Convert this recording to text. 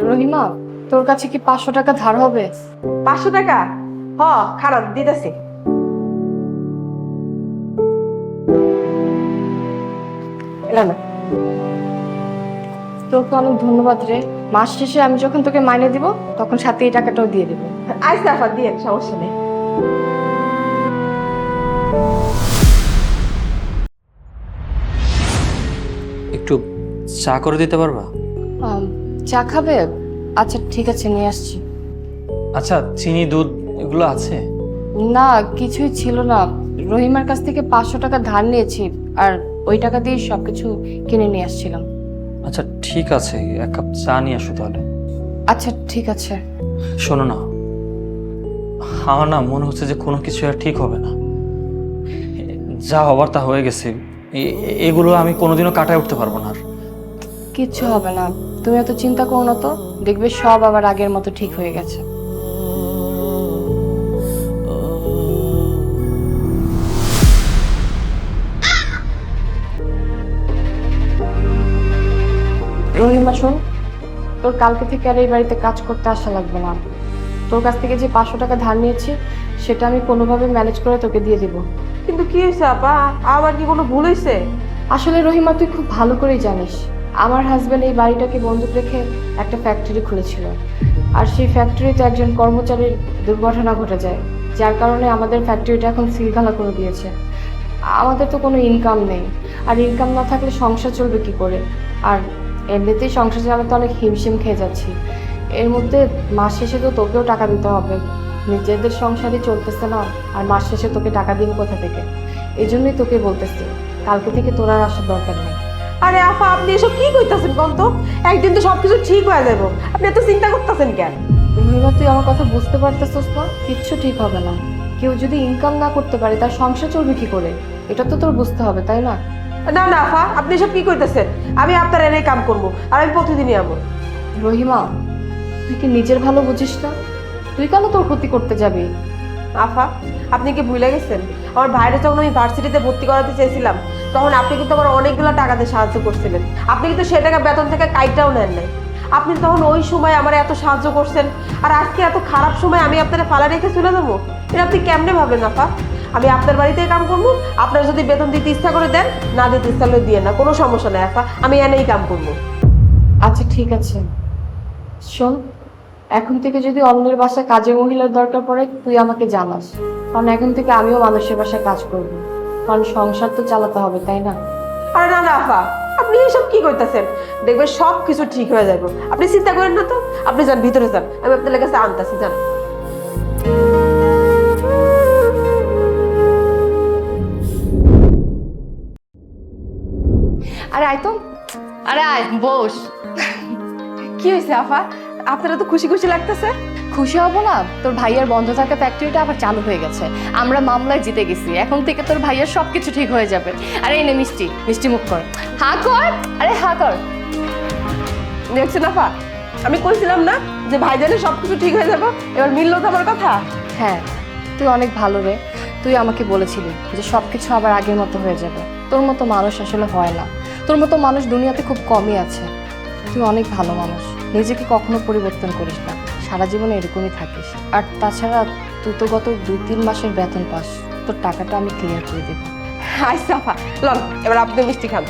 রহিমা, তোর কাছে কি 500 টাকা ধার হবে? 500 টাকা? খারাপ দিতেছি। এলা না। তোকে অনেক ধন্যবাদ রে। মাস শেষে আমি যখন তোকে মাইনে দিব তখন সাথে এই টাকাটাও দিয়ে দেবো। আইসা আফা দিয়ে সমস্যা নেই। একটু চা করে দিতে পারবা? চা খাবে? আচ্ছা ঠিক আছে, নিয়ে আসছি। আচ্ছা, চিনি দুধ এগুলো আছে? না, কিছুই ছিল না। রহিমার কাছ থেকে 500 টাকা ধার নিয়েছি, আর ওই টাকা দিয়ে সবকিছু কিনে নিয়ে আসছিলাম। আচ্ছা ঠিক আছে, এক কাপ চা নিয়ে আসো তাহলে। আচ্ছা ঠিক আছে। শোনো না, আমার না মনে হচ্ছে যে কোনো কিছু আর ঠিক হবে না। যা হবার তা হয়ে গেছে, এগুলো আমি কোনোদিনও কাটায় উঠতে পারবো না আর। কিচ্ছু হবে না, তুমি এত চিন্তা করো না তো। দেখবে সব আবার আগের মতো ঠিক হয়ে গেছে। রহিমা শোন, তোর কালকে থেকে আর এই বাড়িতে কাজ করতে আসা লাগবে না। তোর কাছ থেকে যে 500 টাকা ধার নিয়েছি সেটা আমি কোনোভাবে ম্যানেজ করে তোকে দিয়ে দিব। কিন্তু কি হয়েছে আপা? আমার কি কোনো ভুল হয়েছে? আসলে রহিমা, তুই খুব ভালো করেই জানিস আমার হাজব্যান্ড এই বাড়িটাকে বন্ধক রেখে একটা ফ্যাক্টরি খুলেছিল, আর সেই ফ্যাক্টরিতে একজন কর্মচারীর দুর্ঘটনা ঘটে যায়, যার কারণে আমাদের ফ্যাক্টরিটা এখন সিলগালা করে দিয়েছে। আমাদের তো কোনো ইনকাম নেই, আর ইনকাম না থাকলে সংসার চলবে কি করে? আর এমনিতেই সংসার চালাতে অনেক হিমশিম খেয়ে যাচ্ছি। এর মধ্যে মাস শেষে তো তোকেও টাকা দিতে হবে। নিজেদের সংসারই চলতেছে না, আর মাস শেষে তোকে টাকা দিব কোথা থেকে? এই জন্যই তোকে বলতেছি কালকে থেকে তোর আর আসার দরকার নেই। আরে আফা, আপনি এসব কি কইতাছেন কোন তো? একদিন তো সবকিছু ঠিক হয়ে যাবো, আপনি এত চিন্তা করতেছেন কেন? রহিমা, তুই আমার কথা বুঝতে পারতেছিস না? কিচ্ছু ঠিক হবে না। কেউ যদি ইনকাম না করতে পারে তার সংসার চলবে কি করে? এটা তো তোর বুঝতে হবে, তাই না? না না আফা, আপনি এসব কি কইতাছেন? আমি আপনার এনে কাম করবো, আর আমি প্রতিদিনই যাবো। রহিমা, তুই কি নিজের ভালো বুঝিস না? তুই কেন তোর ক্ষতি করতে যাবি? আফা, আপনি কি ভুলে গেছেন? আমার ভাইরে যখন আমি ভার্সিটিতে ভর্তি করাতে চেয়েছিলাম, তখন আপনি কিন্তু আমার অনেকগুলো টাকাতে সাহায্য করছিলেন। আপনি কিন্তু সে টাকা বেতন থেকে কাইটাও নেন নাই। আপনি তখন ওই সময় আমার এত সাহায্য করছেন, আর আজকে এত খারাপ সময় আমি আপনারা ফালা রেখে চলে যাবো? এটা আপনি কেমনে ভাবেন আফা? আমি আপনার বাড়িতেই কাম করবো, আপনার যদি বেতন দিতে ইচ্ছা করে দেন, না দিতে ইচ্ছা হলে দিয়ে না, কোনো সমস্যা নেই আফা, আমি এনেই কাম করবো। আচ্ছা ঠিক আছে, শোন, এখন থেকে যদি অন্যের বাসায় কাজের মহিলার দরকার পড়ে তুই আমাকে জানাস, কারণ এখন থেকে আমিও মানুষের বাসায় কাজ করব। কারণ সংসার তো চালাতে হবে, তাই না? আরে না না আফা, আপনি এসব কি করতেছেন? দেখবেন সব কিছু ঠিক হয়ে যাবে, আপনি চিন্তা করেন না তো। আপনি যান, ভিতরে যান, আমি আপনার কাছে আনতেছি, যান। আরে আয় তো, আরে আয় বস। কি হয়েছে আফা? আপনারা তো খুশি খুশি লাগতেছে। খুশি হব না? তোর ভাইয়ার বন্ধ থাকা ফ্যাক্টরিটা আবার চালু হয়ে গেছে। আমরা মামলায় জিতে গেছি, এখন থেকে তোর ভাইয়ার সবকিছু ঠিক হয়ে যাবে। আরে এই নে মিষ্টি, মিষ্টি মুখ কর, হা কর, আরে হা কর। দেখছেন আফা, আমি কইছিলাম না যে ভাইজানের সবকিছু ঠিক হয়ে যাবে? এবার মিললো তো আমার কথা। হ্যাঁ, তুই অনেক ভালো রে। তুই আমাকে বলেছিলি যে সবকিছু আবার আগের মতো হয়ে যাবে। তোর মতো মানুষ আসলে হয় না, তোর মতো মানুষ দুনিয়াতে খুব কমই আছে। তুই অনেক ভালো মানুষ, নিজেকে কখনো পরিবর্তন করিস না, সারা জীবন এরকমই থাকিস। আর তাছাড়া তুই তো গত 2-3 মাসের বেতন পাস, তোর টাকাটা আমি ক্লিয়ার করে দেবো। আচ্ছা আফা, লন এবার আপনি মিষ্টি খান।